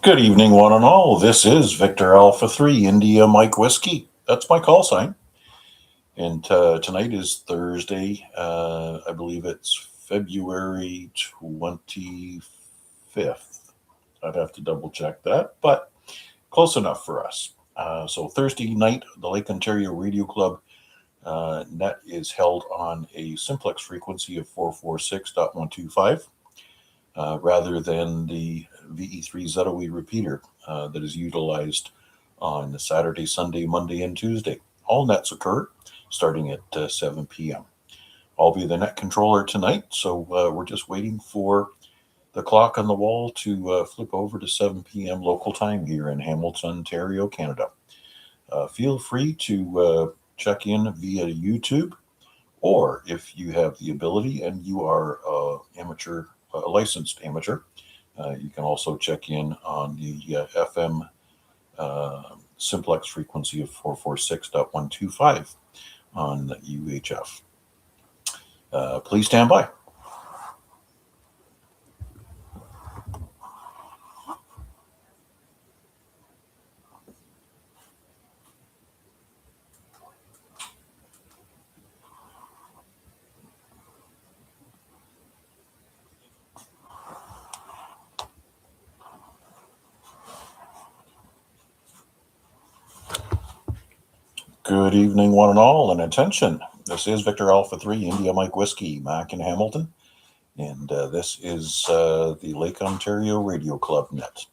Good evening, one and all. This is Victor Alpha 3 India Mike Whiskey. That's my call sign. And tonight is Thursday. I believe it's February 25th. I'd have to double check that, but close enough for us. So Thursday night, the Lake Ontario Radio Club net is held on a simplex frequency of 446.125. Rather than the VA3ZOE repeater that is utilized on Saturday, Sunday, Monday, and Tuesday. All nets occur starting at 7 p.m. I'll be the net controller tonight, so we're just waiting for the clock on the wall to flip over to 7 p.m. local time here in Hamilton, Ontario, Canada. Feel free to check in via YouTube, or if you have the ability and you are a licensed amateur, you can also check in on the FM simplex frequency of 446.125 on the UHF. Please stand by. Good evening, one and all, and attention. This is Victor Alpha 3 India Mike Whiskey, Mac in Hamilton, and this is the Lake Ontario Radio Club net.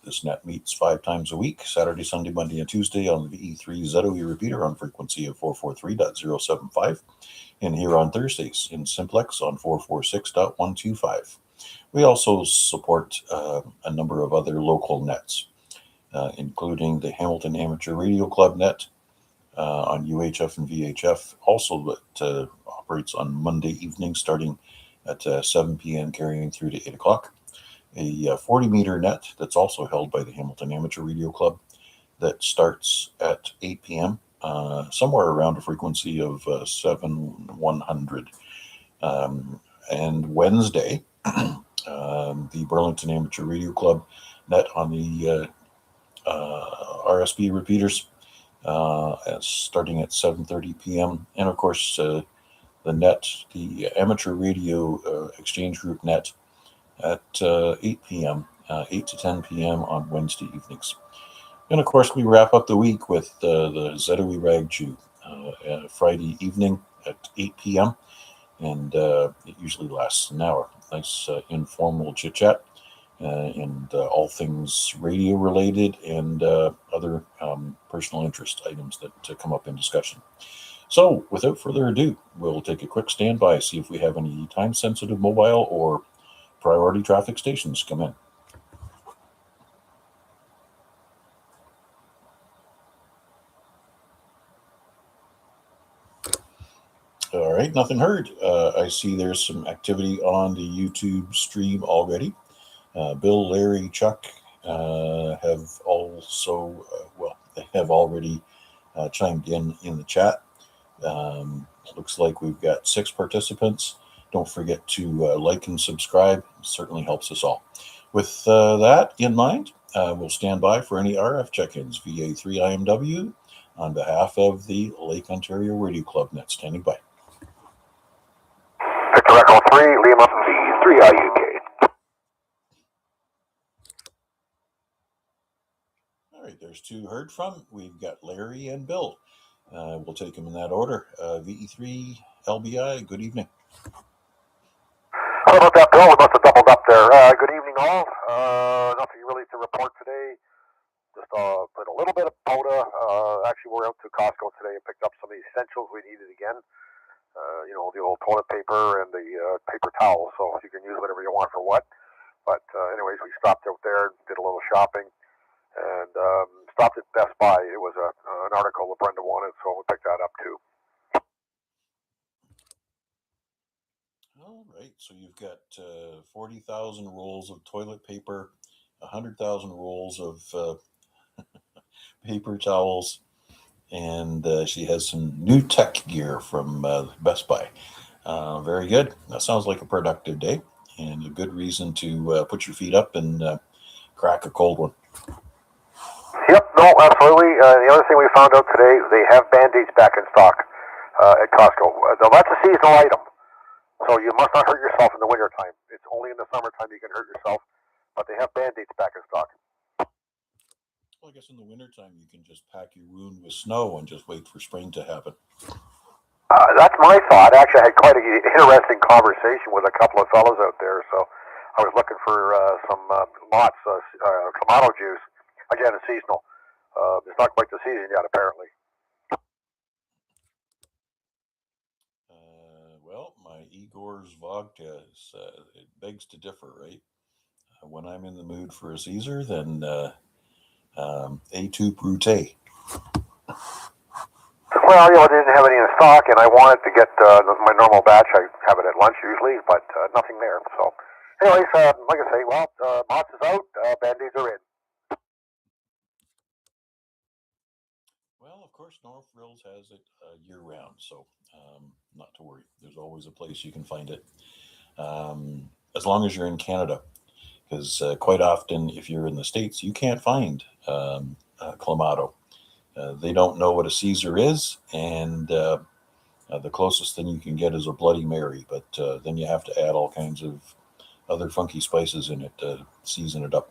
This net meets 5 times a week, Saturday, Sunday, Monday, and Tuesday on the VA3ZOE repeater on frequency of 443.075, and here on Thursdays in simplex on 446.125. We also support a number of other local nets, including the Hamilton Amateur Radio Club net on UHF and VHF, also that operates on Monday evening starting at 7 p.m. carrying through to 8 o'clock. A 40-meter net that's also held by the Hamilton Amateur Radio Club that starts at 8 p.m., somewhere around a frequency of 7,100. And Wednesday, the Burlington Amateur Radio Club net on the RSB repeaters starting at 7:30 p.m. And of course, the amateur radio exchange group net at 8 p.m., 8 to 10 p.m. on Wednesday evenings. And of course, we wrap up the week with the ZOE Rag Chew Friday evening at 8 p.m. And it usually lasts an hour. Nice informal chit chat and all things radio related and other personal interest items that come up in discussion. So without further ado, we'll take a quick standby, see if we have any time sensitive mobile or priority traffic stations come in. All right, nothing heard. I see there's some activity on the YouTube stream already. Bill, Larry, Chuck have also, they have already chimed in the chat. Looks like we've got 6 participants. Don't forget to like and subscribe. It certainly helps us all. With that in mind, we'll stand by for any RF check-ins. VA3IMW on behalf of the Lake Ontario Radio Club net, standing by. Victor Echo 3, Lima V3IUK. All right, there's 2 heard from. We've got Larry and Bill. We'll take them in that order. VE3 LBI, good evening. How about that, Bill? We must have doubled up there. Good evening, all. Nothing really to report today. Just put a little bit of POTA. Actually, we're out to Costco today and picked up some of the essentials we needed again. The old toilet paper and the paper towel. So you can use whatever you want for what. But anyways, we stopped out there, did a little shopping, and stopped at Best Buy. It was an article that Brenda wanted, so we picked that up too. All right, so you've got 40,000 rolls of toilet paper, 100,000 rolls of paper towels, and she has some new tech gear from Best Buy. Very good. That sounds like a productive day and a good reason to put your feet up and crack a cold one. Yep, no, absolutely. The other thing we found out today, they have Band-Aids back in stock at Costco. Now, that's a seasonal item, so you must not hurt yourself in the wintertime. It's only in the summertime you can hurt yourself, but they have Band-Aids back in stock. Well, I guess in the wintertime you can just pack your wound with snow and just wait for spring to happen. That's my thought. Actually, I had quite an interesting conversation with a couple of fellows out there, so I was looking for some lots of Clamato juice. Again, it's seasonal. It's not quite the season yet, apparently. Well, my Igor's vodka it begs to differ, right? When I'm in the mood for a Caesar, then A2 Brute. Well, I didn't have any in stock, and I wanted to get my normal batch. I have it at lunch usually, but nothing there. So, anyways, like I say, well, Mott's is out, Band-Aids are in. Well, of course, North Rills has it year-round, so not to worry. There's always a place you can find it, as long as you're in Canada, because quite often, if you're in the States, you can't find Clamato. They don't know what a Caesar is, and the closest thing you can get is a Bloody Mary, but then you have to add all kinds of other funky spices in it to season it up.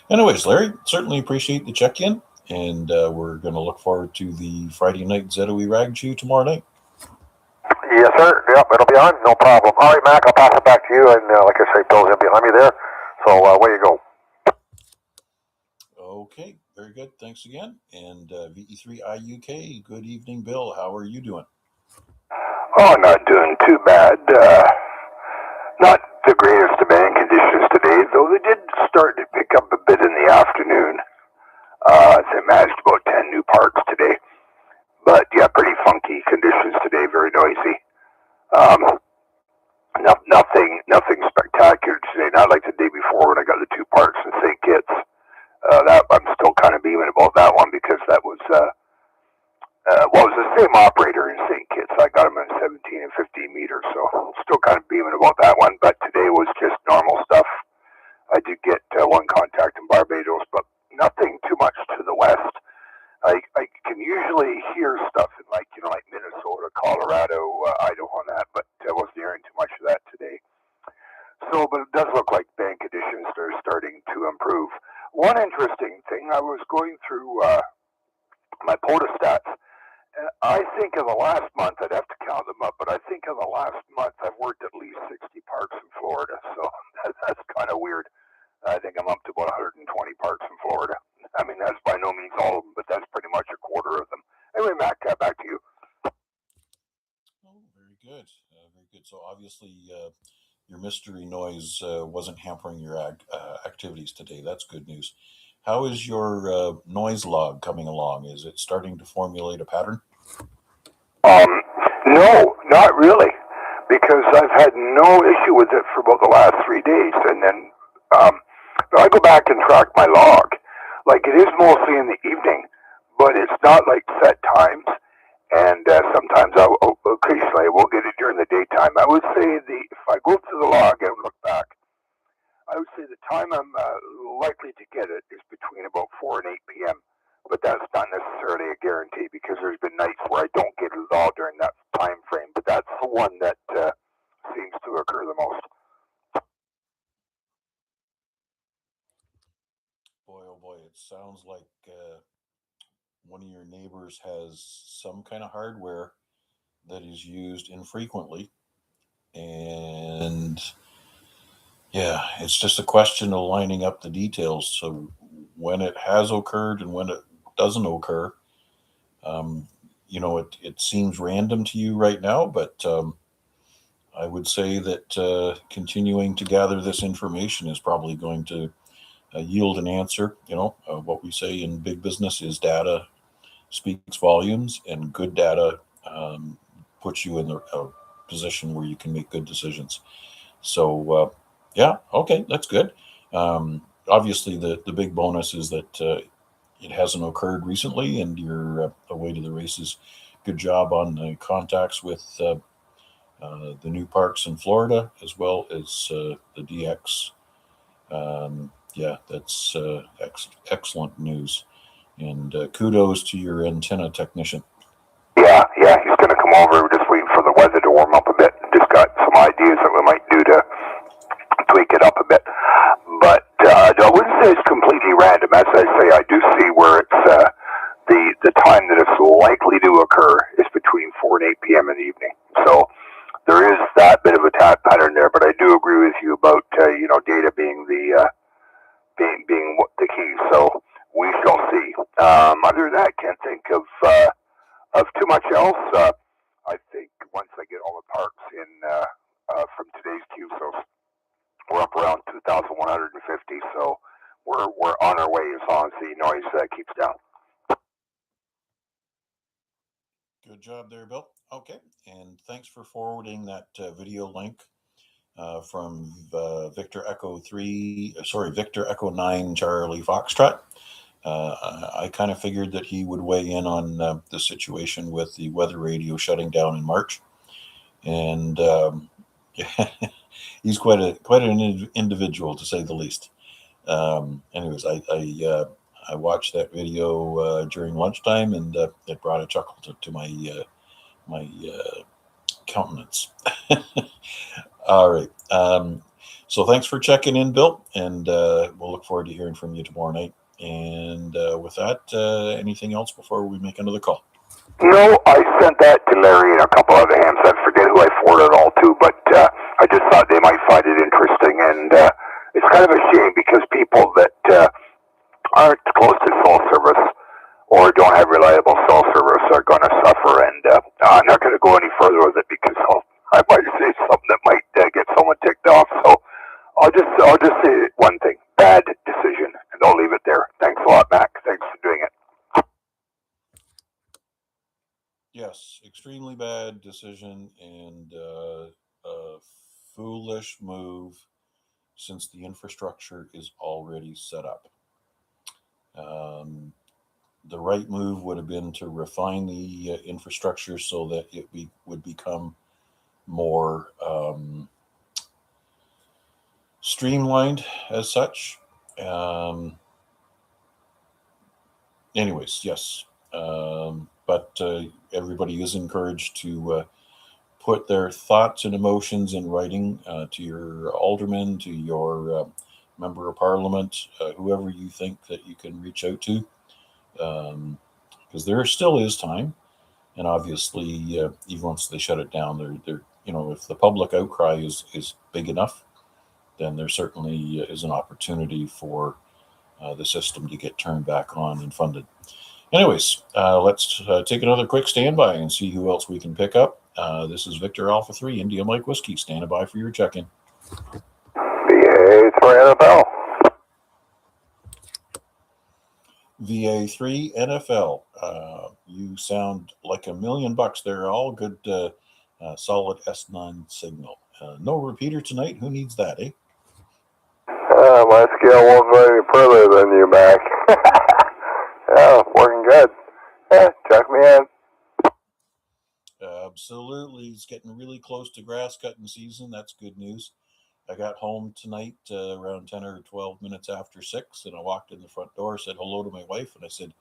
Anyways, Larry, certainly appreciate the check-in, and we're going to look forward to the Friday night ZOE Rag Chew tomorrow night. Yes, sir. Yep, it'll be on. No problem. All right, Mac, I'll pass it back to you, and like I say, Bill's in behind me there, so away you go. Okay, very good. Thanks again. And VE3IUK, good evening, Bill. How are you doing? Oh, not doing too bad. Not the greatest of band conditions today, though they did start to pick up a bit in the afternoon. They managed about 10 new parts today. But yeah, pretty funky conditions today, very noisy. Nothing spectacular today, not like the day before when I got the two parts in St. Kitts. That I'm still kind of beaming about that one because that was it was the same operator in St. Kitts. I got him in 17 and 15 meters, so still kind of beaming about that one. But today was just normal stuff. I did get one contact in Barbados, but nothing too much to the west. I can usually hear stuff in like Minnesota, Colorado, Idaho, and that, but I wasn't hearing too much of that today. So, but it does look like band conditions are starting to improve. One interesting thing, I was going through my POTA stats. I think in the last month, I'd have to count them up, but I think in the last month I've worked at least 60 parks in Florida, so that's kind of weird. I think I'm up to about 120 parks in Florida. I mean, that's by no means all of them, but that's pretty much a quarter of them. Anyway, Mac, back to you. Oh, very good. Very good. So obviously your mystery noise wasn't hampering your activities today. That's good news. How is your noise log coming along? Is it starting to formulate a pattern? No, not really, because I've had no issue with it for about the last 3 days, and then I go back and track my log. Like, it is mostly in the evening, but it's not like set times, and sometimes occasionally I will get it during the daytime. I would say if I go through the log and look back, I would say the time I'm likely to get it is between about 4 and 8 p.m., but that's not necessarily a guarantee because there's been nights where I don't get it at all during that time frame, but that's the one that seems to occur the most. Boy, oh boy, it sounds like one of your neighbors has some kind of hardware that is used infrequently. And yeah, it's just a question of lining up the details. So when it has occurred and when it doesn't occur, it seems random to you right now, but I would say that continuing to gather this information is probably going to yield an answer. What we say in big business is data speaks volumes, and good data puts you in the position where you can make good decisions. So, yeah, okay, that's good. Obviously, the big bonus is that it hasn't occurred recently, and you're away to the races. Good job on the contacts with the new parks in Florida, as well as the DX Yeah, that's excellent news. And kudos to your antenna technician. Yeah, he's going to come over. We're just waiting for the weather to warm up a bit. Just got some ideas that we might do to tweak it up a bit. But I wouldn't say it's completely random. As I say, I do see where it's the time that it's likely to occur is between 4 and 8 p.m. in the evening. So there is that bit of a pattern there. But I do agree with you about data being being the key. So we shall see. Other than that, can't think of too much else. I think once I get all the parts in from today's queue, so we're up around 2,150. So we're on our way as long as the noise keeps down. Good job there, Bill. Okay, and thanks for forwarding that video link from Victor Echo 9 Charlie Foxtrot. I kind of figured that he would weigh in on the situation with the weather radio shutting down in March, and he's quite an individual, to say the least. Anyways, I watched that video during lunchtime, and it brought a chuckle to my countenance. All right. So thanks for checking in, Bill, and we'll look forward to hearing from you tomorrow night. And with that, anything else before we make another call? No, I sent that to Larry and a couple other hams. I forget who I forwarded it all to, but I just thought they might find it interesting. And it's kind of a shame because people that aren't close to cell service or don't have reliable cell service are going to suffer. And I'm not going to go any further with it because I might say something that might get someone ticked off. So I'll just say one thing: bad decision, and I'll leave it there. Thanks a lot, Mac. Thanks for doing it. Yes, extremely bad decision and a foolish move since the infrastructure is already set up. The right move would have been to refine the infrastructure so that it would become more streamlined as such. Anyways, yes. But everybody is encouraged to put their thoughts and emotions in writing to your alderman, to your member of parliament, whoever you think that you can reach out to, because there still is time. And obviously, even once they shut it down, they're if the public outcry is big enough, then there certainly is an opportunity for the system to get turned back on and funded. Anyways, let's take another quick standby and see who else we can pick up. This is Victor Alpha 3, India Mike Whiskey. Standing by for your check-in. VA3IMW. VA3 NFL. You sound like $1 million there. All good, solid S9 signal. No repeater tonight. Who needs that, eh? My scale won't go any further than you, Mac. Yeah, working good. Yeah, check me in. Absolutely. It's getting really close to grass cutting season. That's good news. I got home tonight around 10 or 12 minutes after 6, and I walked in the front door, said hello to my wife, and I said,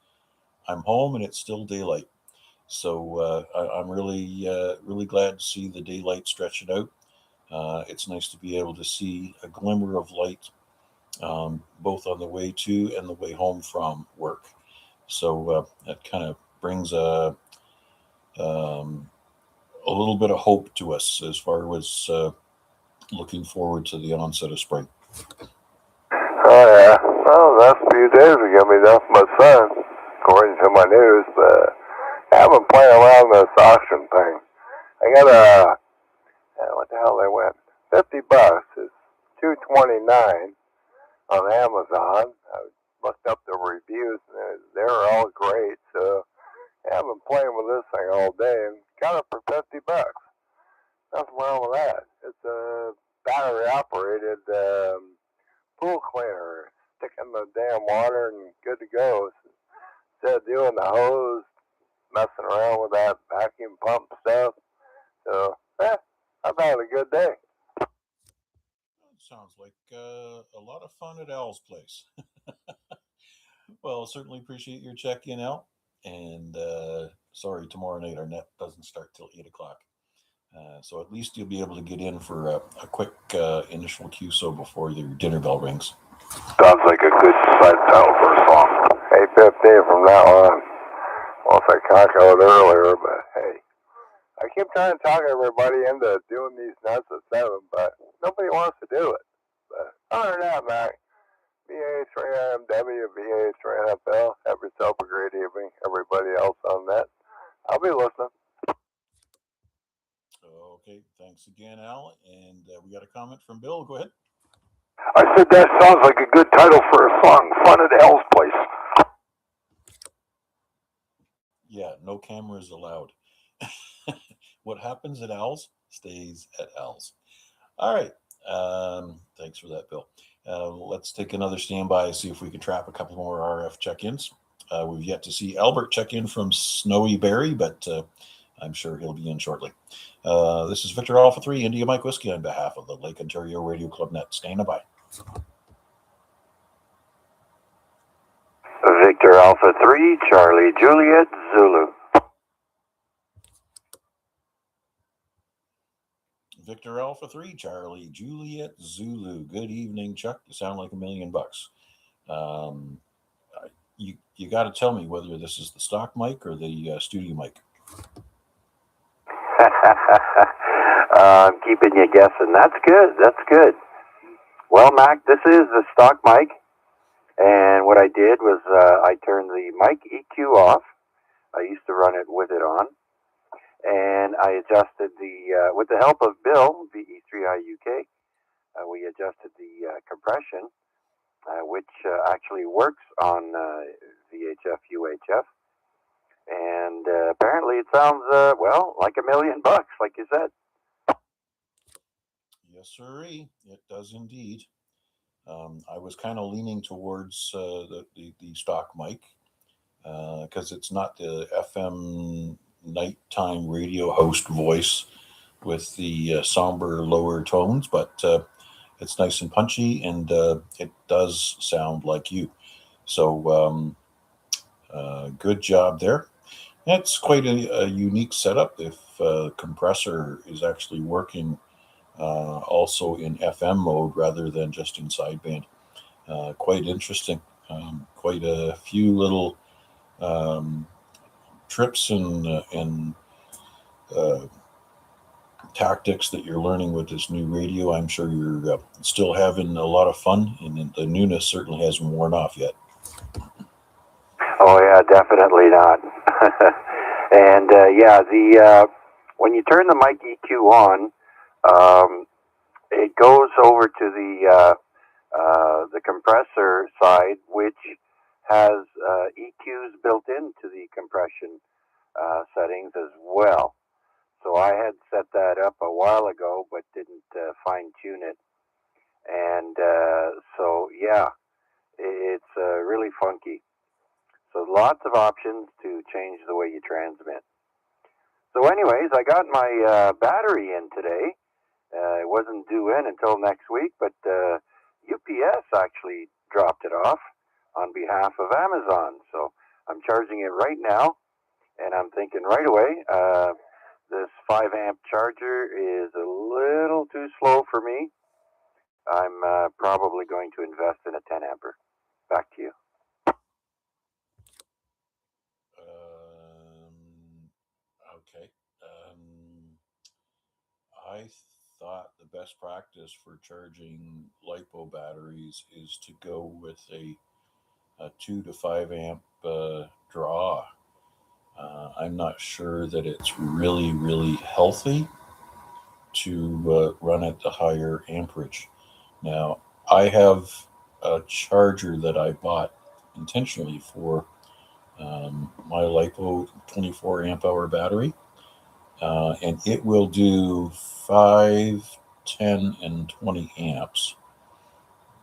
I'm home and it's still daylight. So I'm really glad to see the daylight stretching out. It's nice to be able to see a glimmer of light both on the way to and the way home from work. So that kind of brings a little bit of hope to us as far as looking forward to the onset of spring. Oh, yeah. Well, the last few days are going to be enough for my son, according to my news. But I've been playing around with this auction thing. I got what the hell they went? $50. It's $2.29 on Amazon. I looked up the reviews, and they're all great. So I've been playing with this thing all day and got it for $50. Nothing wrong with that. It's a battery-operated pool cleaner. Stick in the damn water and good to go. Instead of doing the hose, messing around with that vacuum pump stuff. So, I've had a good day. sounds like a lot of fun at Al's place. Well, certainly appreciate your check-in, Al. And sorry, tomorrow night our net doesn't start till 8 o'clock. So at least you'll be able to get in for a quick initial QSO before your dinner bell rings. Sounds like a good side title for a song. Hey, 15 from now on. Well, if I cackled earlier, but hey. I keep trying to talk everybody into doing these nuts at 7, but nobody wants to do it. But other than that, Mac, VA3IMW, VA3NFL, have yourself a great evening. Everybody else on that, I'll be listening. Okay, thanks again, Al. And we got a comment from Bill. Go ahead. I said that sounds like a good title for a song, Fun at Al's Place. Yeah, no cameras allowed. What happens at Al's stays at Al's. All right. Thanks for that, Bill. Let's take another standby, see if we can trap a couple more RF check-ins. We've yet to see Albert check in from Snowy Berry, but I'm sure he'll be in shortly. This is Victor Alpha 3, India Mike Whiskey on behalf of the Lake Ontario Radio Club Net. Staying by. Victor Alpha 3, Charlie Juliet Zulu. Victor Alpha 3, Charlie Juliet Zulu. Good evening, Chuck. You sound like $1,000,000. You got to tell me whether this is the stock mic or the studio mic. I'm keeping you guessing. That's good. That's good. Well, Mac, this is the stock mic. And what I did was I turned the mic EQ off. I used to run it with it on. And I adjusted with the help of Bill, VE3IUK, we adjusted the compression, which actually works on VHF, UHF. And apparently it sounds, like $1,000,000, like you said. Yes, sirree. It does indeed. I was kind of leaning towards the stock mic because it's not the FM nighttime radio host voice with the somber lower tones, but it's nice and punchy, and it does sound like you. So good job there. That's quite a unique setup if compressor is actually working also in FM mode rather than just in sideband. Quite interesting. Quite a few little trips and tactics that you're learning with this new radio. I'm sure you're still having a lot of fun, and the newness certainly hasn't worn off yet. Oh yeah, definitely not. And when you turn the mic EQ on, it goes over to the compressor side, which has EQs built into the compression settings as well. So I had set that up a while ago, but didn't fine tune it. And it's really funky. So lots of options to change the way you transmit. So anyways, I got my battery in today. It wasn't due in until next week, but UPS actually dropped it off on behalf of Amazon. So I'm charging it right now, and I'm thinking right away, this 5-amp charger is a little too slow for me. I'm probably going to invest in a 10-amper. Back to you. Okay. I thought the best practice for charging LiPo batteries is to go with a 2 to 5 amp draw. I'm not sure that it's really, really healthy to run at the higher amperage. Now, I have a charger that I bought intentionally for my LiPo 24 amp hour battery, and it will do 5, 10, and 20 amps.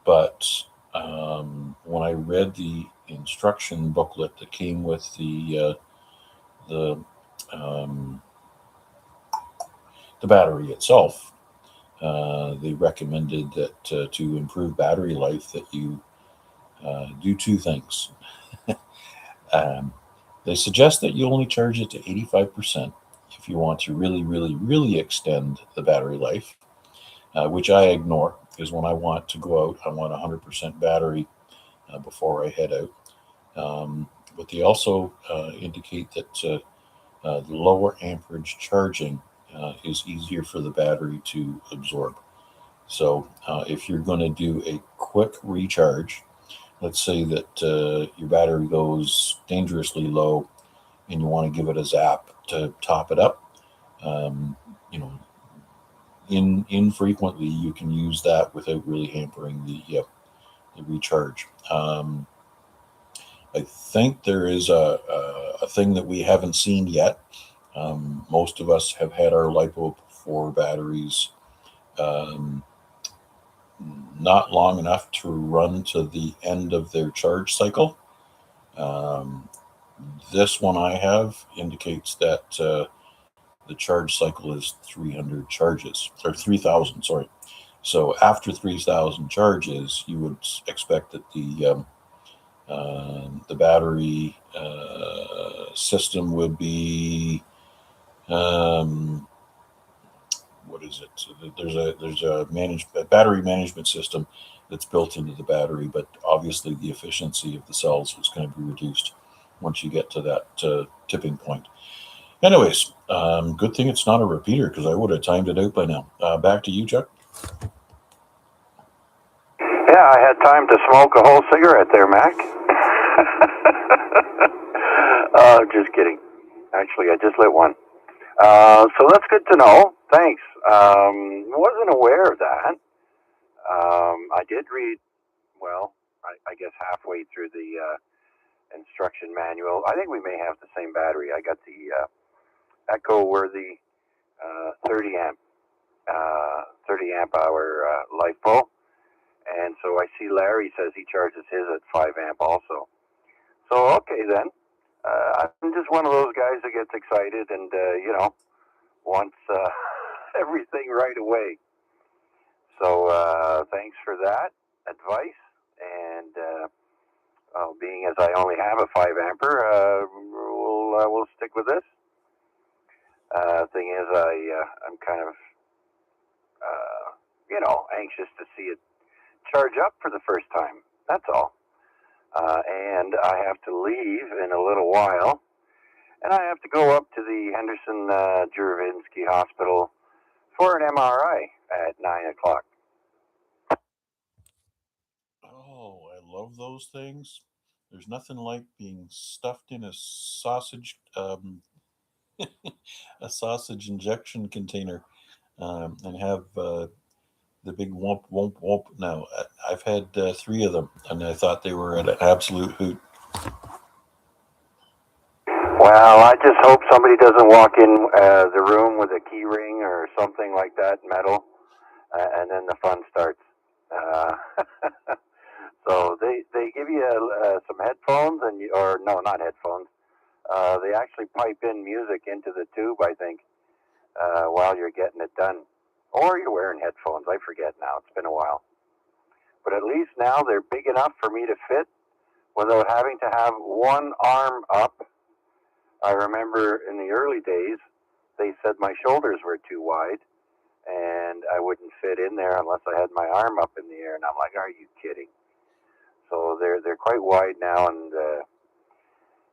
But when I read the instruction booklet that came with the battery itself, they recommended that to improve battery life that you do two things. um, they suggest that you only charge it to 85% if you want to really, really, really extend the battery life, which I ignore because when I want to go out, I want 100% battery before I head out. But they also indicate that the lower amperage charging is easier for the battery to absorb. So if you're going to do a quick recharge, let's say that your battery goes dangerously low and you want to give it a zap to top it up, um, you know, infrequently you can use that without really hampering the recharge. I think there is a thing that we haven't seen yet. Most of us have had our LiPo 4 batteries um, not long enough to run to the end of their charge cycle. Um, this one I have indicates that the charge cycle is 300 charges, or 3,000, sorry. So after 3,000 charges, you would expect that the battery system would be um, what is it? So there's a battery management system that's built into the battery, but obviously the efficiency of the cells is going to be reduced once you get to that tipping point. Anyways, good thing it's not a repeater because I would have timed it out by now. Back to you, Chuck. Yeah, I had time to smoke a whole cigarette there, Mac. Just kidding. Actually, I just lit one. So that's good to know. Thanks. Wasn't aware of that. I did read, well, I guess halfway through the instruction manual. I think we may have the same battery. I got the Echo Worthy 30 amp hour LiPo. And so I see Larry says he charges his at 5 amp also. So, okay then. I'm just one of those guys that gets excited and, wants everything right away. So thanks for that advice. And being as I only have a 5 amper, we'll stick with this. Thing is, I'm kind of, anxious to see it charge up for the first time. That's all. And I have to leave in a little while, and I have to go up to the Henderson Juravinsky Hospital for an MRI at 9 o'clock. Oh, I love those things. There's nothing like being stuffed in a sausage a sausage injection container and have the big womp womp womp. Now, I've had 3 of them, and I thought they were an absolute hoot. Well, I just hope somebody doesn't walk in the room with a key ring or something like that, metal, and then the fun starts. So they give you some headphones, or no, not headphones. They actually pipe in music into the tube, I think, while you're getting it done. Or you're wearing headphones. I forget now. It's been a while. But at least now they're big enough for me to fit without having to have one arm up. I remember in the early days, they said my shoulders were too wide and I wouldn't fit in there unless I had my arm up in the air. And I'm like, are you kidding? So they're quite wide now, and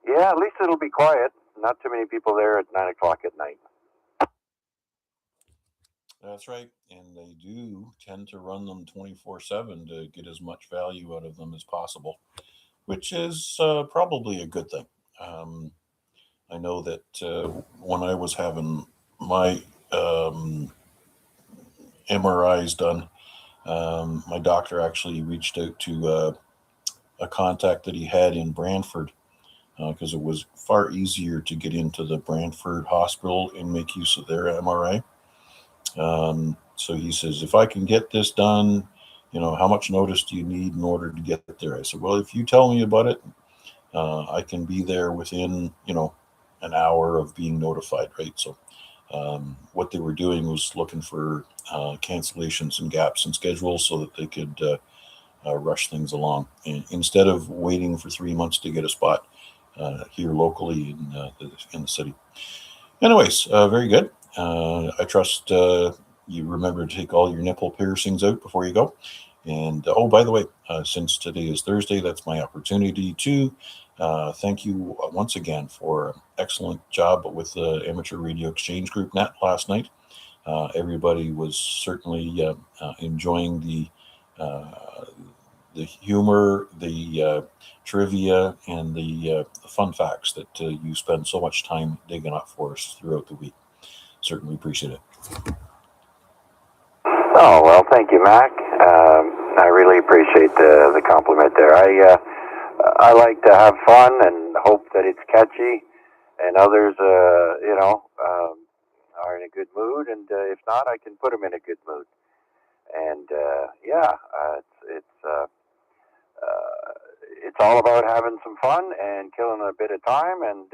yeah, at least it'll be quiet. Not too many people there at 9 o'clock at night. That's right, and they do tend to run them 24/7 to get as much value out of them as possible, which is probably a good thing. I know that when I was having my MRIs done, my doctor actually reached out to a contact that he had in Brantford because it was far easier to get into the Brantford hospital and make use of their MRI. So he says, if I can get this done, how much notice do you need in order to get there? I said, well, if you tell me about it, I can be there within, an hour of being notified, right? So What they were doing was looking for cancellations and gaps in schedules so that they could rush things along. And instead of waiting for 3 months to get a spot here locally in the city. Anyways, very good. I trust you remember to take all your nipple piercings out before you go. And oh, by the way, since today is Thursday, that's my opportunity to thank you once again for an excellent job with the Amateur Radio Exchange Group Net last night. Everybody was certainly enjoying the humor, the trivia, and the fun facts that you spend so much time digging up for us throughout the week. Certainly appreciate it. Oh, well, thank you, Mac. I really appreciate the compliment there. I like to have fun and hope that it's catchy, and others, are in a good mood, and if not, I can put them in a good mood. And it's all about having some fun and killing a bit of time and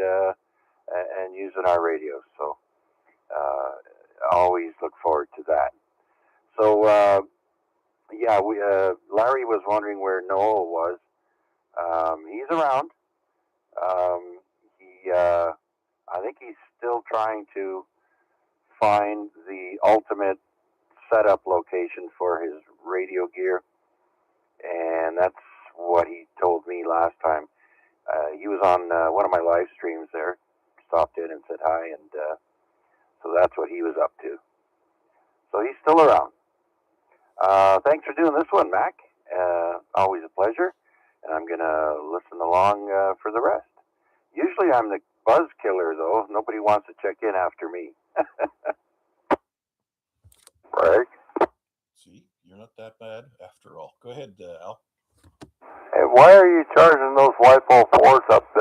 using our radio. So I always look forward to that. So Larry was wondering where Noah was. He's around. I think he's still trying to find the ultimate setup location for his radio gear, and that's what he told me last time. He was on one of my live streams there, stopped in and said hi, and so that's what he was up to. So he's still around. Thanks for doing this one, Mac. Always a pleasure, and I'm going to listen along for the rest. Usually I'm the buzz killer, though. Nobody wants to check in after me. Right? See, you're not that bad after all. Go ahead, Al. Hey, why are you charging those LiPo 4s up to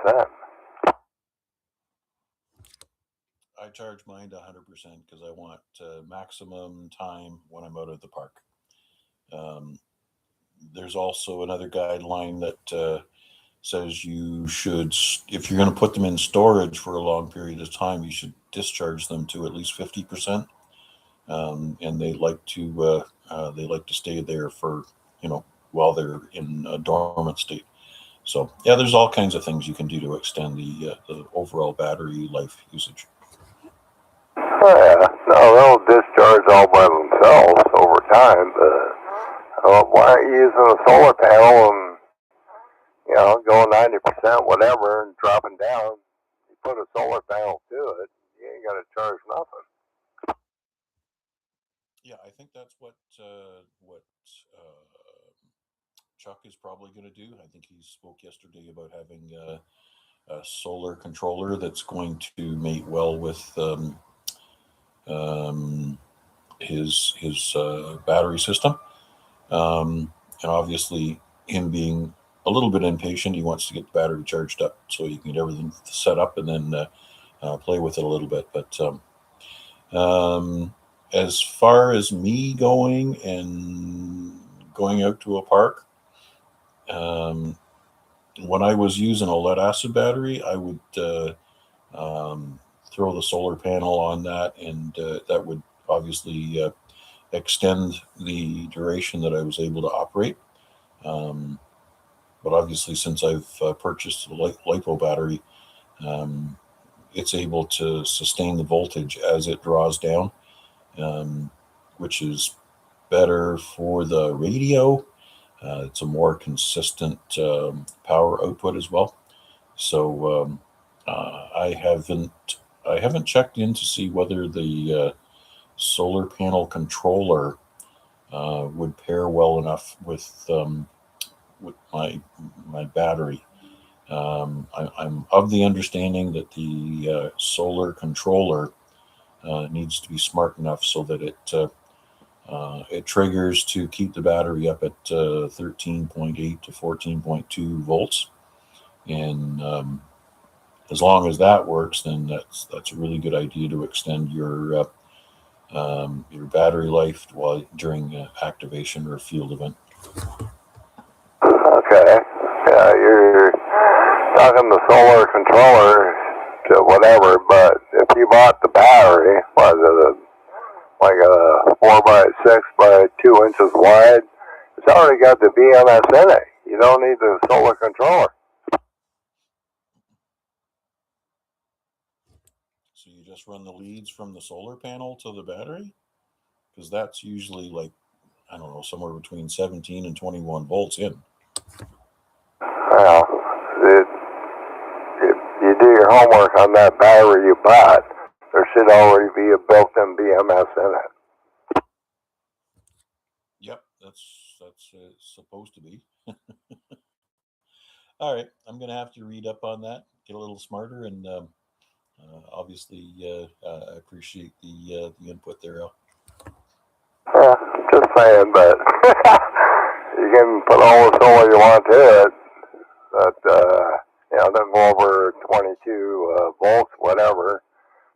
100%? I charge mine to 100% because I want maximum time when I'm out at the park. There's also another guideline that says you should, if you're going to put them in storage for a long period of time, you should discharge them to at least 50%. And they like to stay there for, while they're in a dormant state. So yeah, there's all kinds of things you can do to extend the overall battery life usage. Yeah, no, they'll discharge all by themselves over time. Why aren't you using a solar panel and, going 90%, whatever, and dropping down? You put a solar panel to it, you ain't got to charge nothing. Yeah, I think that's what Chuck is probably going to do. I think he spoke yesterday about having a solar controller that's going to mate well with his battery system. And obviously, him being a little bit impatient, he wants to get the battery charged up so he can get everything set up and then play with it a little bit. But as far as me going out to a park, when I was using a lead acid battery, I would throw the solar panel on that, and that would obviously extend the duration that I was able to operate. But obviously, since I've purchased a LiPo battery, it's able to sustain the voltage as it draws down, which is better for the radio. It's a more consistent power output as well. So I haven't checked in to see whether the solar panel controller would pair well enough with my battery. I'm of the understanding that the solar controller needs to be smart enough so that it triggers to keep the battery up at 13.8 to 14.2 volts, and as long as that works, then that's a really good idea to extend your battery life during activation or a field event. Okay. Yeah, you're talking the solar controller to whatever, but if if you bought the battery, was it like a 4x6 by 2 inches wide? It's already got the BMS in it. You don't need the solar controller. So you just run the leads from the solar panel to the battery? Because that's usually like, I don't know, somewhere between 17 and 21 volts in. Well, if you do your homework on that battery you bought, there should already be a built-in BMS in it. Yep, that's supposed to be. All right, I'm going to have to read up on that, get a little smarter, and obviously I appreciate the input there, Al. Yeah, just saying, but you can put all the solar you want to it, but don't go over 22 volts, whatever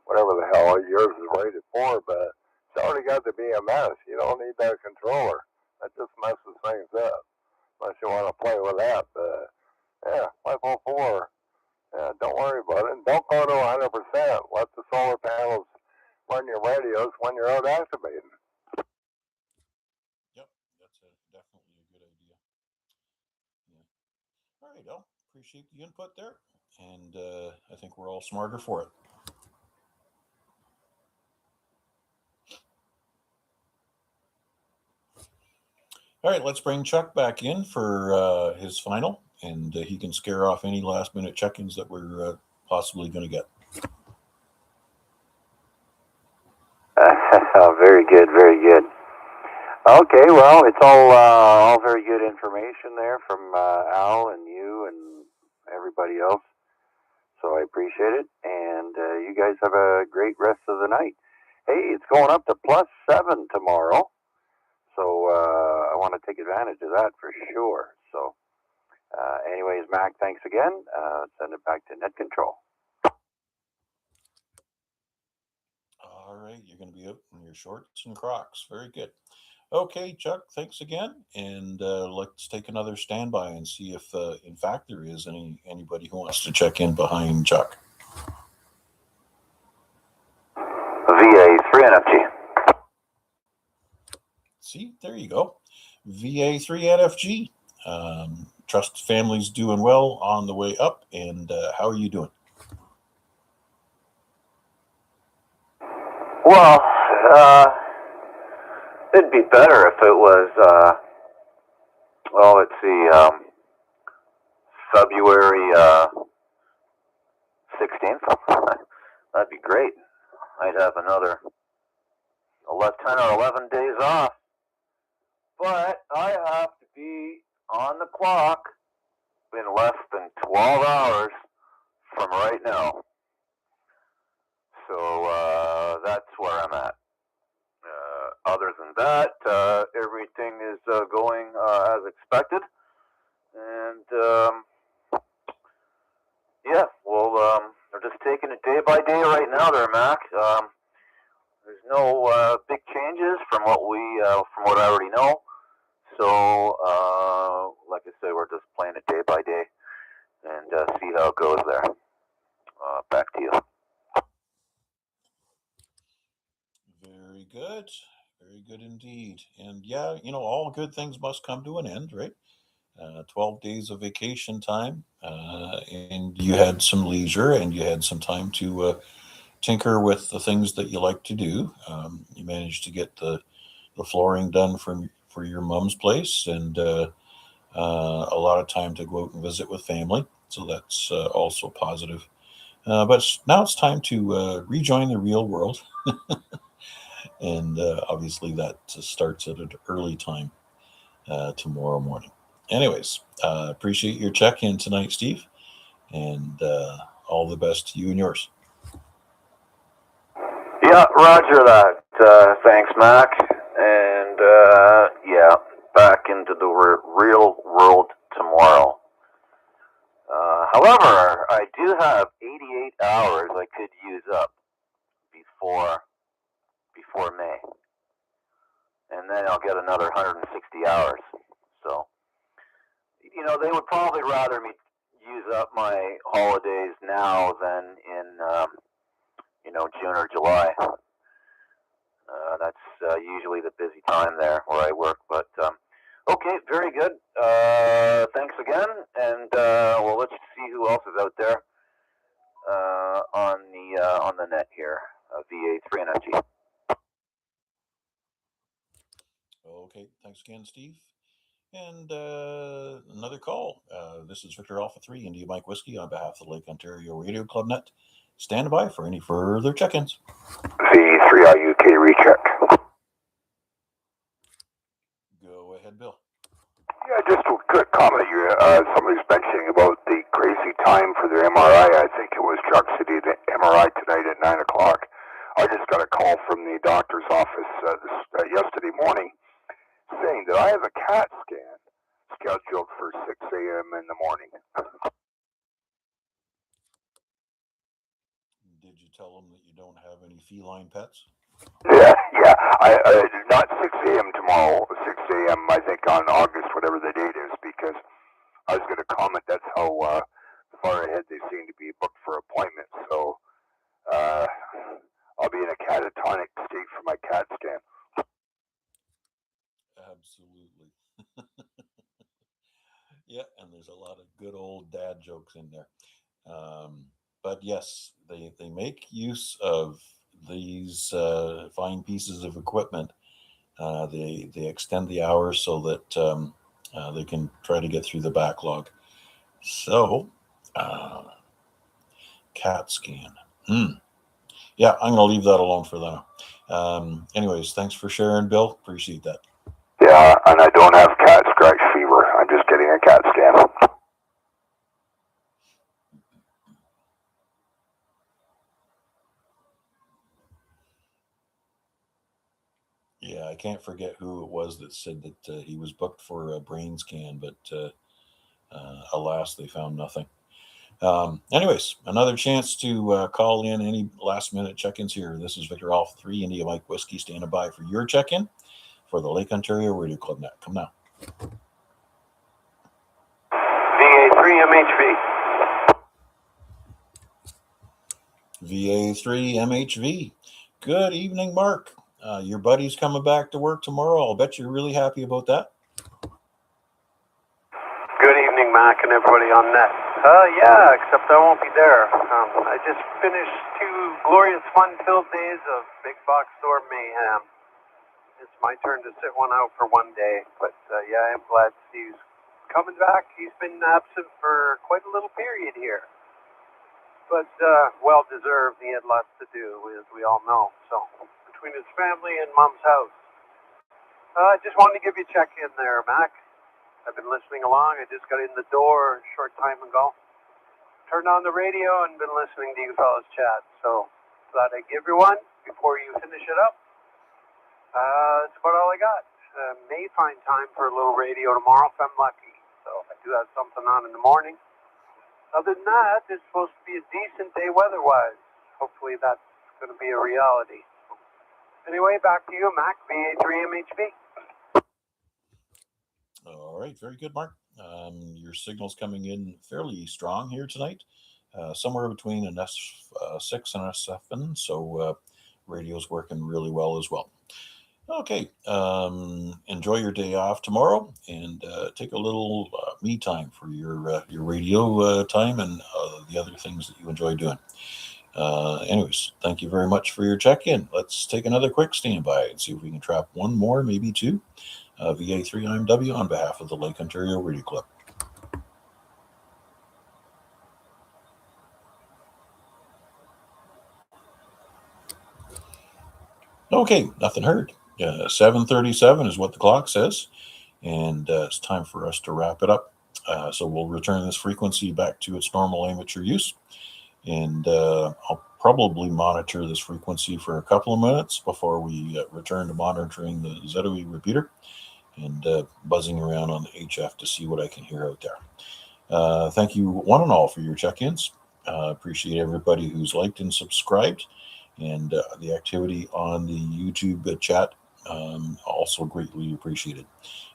the hell yours is rated for, but it's already got the BMS. You don't need that controller. That just messes things up, unless you want to play with that. But yeah, 504. Yeah, don't worry about it. Don't go to 100%. Let the solar panels run your radios when you're out activating. Yep, that's definitely a good idea. Yeah. All right, Al, appreciate the input there, and I think we're all smarter for it. All right, let's bring Chuck back in for his final, and he can scare off any last-minute check-ins that we're possibly going to get. Very good, very good. Okay, well, it's all very good information there from Al and you and everybody else. So I appreciate it, and you guys have a great rest of the night. Hey, it's going up to +7 tomorrow, so I want to take advantage of that for sure. So, anyways, Mac, thanks again. Send it back to Net Control. All right, you're going to be out in your shorts and Crocs. Very good. Okay, Chuck, thanks again, and let's take another standby and see if, in fact, there is anybody who wants to check in behind Chuck. VA3IMW. See, there you go. VA3NFG. Trust family's doing well on the way up, and how are you doing? Well, it'd be better if it was, let's see, February 16th. That'd be great. I'd have another 10 or 11 days off. But I have to be on the clock in less than 12 hours from right now. So that's where I'm at. Other than that, everything is going as expected. And yeah, well, we're just taking it day by day right now there, Mac. There's no big changes from what I already know. So, like I said, we're just playing it day by day and see how it goes there. Back to you. Very good. Very good indeed. And yeah, all good things must come to an end, right? 12 days of vacation time, and you had some leisure and you had some time to tinker with the things that you like to do. You managed to get the flooring done for your mom's place, and a lot of time to go out and visit with family. So that's also positive. But now it's time to rejoin the real world. And obviously that starts at an early time tomorrow morning. Anyways, appreciate your check-in tonight, Steve, and all the best to you and yours. Yeah, roger that. Thanks, Mac. And yeah, back into the real world tomorrow. However, I do have 88 hours I could use up before May. And then I'll get another 160 hours. So, they would probably rather me use up my holidays now than in June or July. That's usually the busy time there where I work. But okay, very good. Thanks again, and well, let's see who else is out there on the net here. VA3IMW. Okay, thanks again, Steve. And another call. This is Victor Alpha 3, India Mike Whiskey, on behalf of the Lake Ontario Radio Club Net. Stand by for any further check-ins. VA3IUK recheck. Go ahead, Bill. Yeah, just a quick comment. Somebody's mentioning about the crazy time for their MRI. I think it was Chuck City, the MRI tonight at 9 o'clock. I just got a call from the doctor's office yesterday morning saying that I have a CAT scan scheduled for 6 a.m. in the morning. Did you tell them that you don't have any feline pets? Yeah. I not 6 a.m. tomorrow, 6 a.m. I think on August, whatever the date is, because I was going to comment that's how far ahead they seem to be booked for appointments. So I'll be in a catatonic state for my CAT scan. Absolutely. Yeah, and there's a lot of good old dad jokes in there. But yes, they make use of these fine pieces of equipment. They extend the hours so that they can try to get through the backlog. So, CAT scan. Yeah, I'm going to leave that alone for now. Anyways, thanks for sharing, Bill. Appreciate that. Yeah, and I don't have cat scratch fever. I'm just getting a CAT scan. Yeah, I can't forget who it was that said that he was booked for a brain scan, but alas, they found nothing. Anyways, another chance to call in any last minute check-ins here. This is Victor Alpha 3, India Mike Whiskey, standing by for your check-in for the Lake Ontario Radio Club Net. Come now. VA3MHV. VA3MHV. Good evening, Mark. Your buddy's coming back to work tomorrow. I'll bet you're really happy about that. Good evening, Mac, and everybody on net. Yeah, except I won't be there. I just finished 2 glorious, fun-filled days of big box store mayhem. It's my turn to sit one out for one day, but yeah, I'm glad Steve's coming back. He's been absent for quite a little period here, but well-deserved. He had lots to do, as we all know, so between his family and Mom's house. I just wanted to give you a check-in there, Mac. I've been listening along. I just got in the door a short time ago. Turned on the radio and been listening to you fellas chat. So thought I'd give you one before you finish it up. That's about all I got. May find time for a little radio tomorrow if I'm lucky. So I do have something on in the morning. Other than that, it's supposed to be a decent day weather-wise. Hopefully that's going to be a reality. Anyway, back to you, Mac, VA3MHV. All right, very good, Mark. Your signal's coming in fairly strong here tonight, somewhere between an S6 and S7, so radio's working really well as well. Okay, enjoy your day off tomorrow, and take a little me time for your radio time and the other things that you enjoy doing. Anyways, thank you very much for your check-in. Let's take another quick standby and see if we can trap one more, maybe two. VA3IMW on behalf of the Lake Ontario Radio Club. Okay, nothing heard. 7:37 is what the clock says, and it's time for us to wrap it up. So we'll return this frequency back to its normal amateur use, and I'll probably monitor this frequency for a couple of minutes before we return to monitoring the ZOE repeater and buzzing around on the HF to see what I can hear out there. Thank you one and all for your check-ins. Appreciate everybody who's liked and subscribed, and the activity on the YouTube chat also greatly appreciated.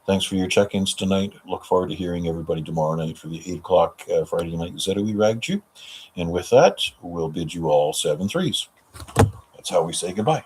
Thanks for your check-ins tonight. Look forward to hearing everybody tomorrow night for the 8 o'clock Friday night ZOE Rag Chew. And with that, we'll bid you all 7 threes. That's how we say goodbye.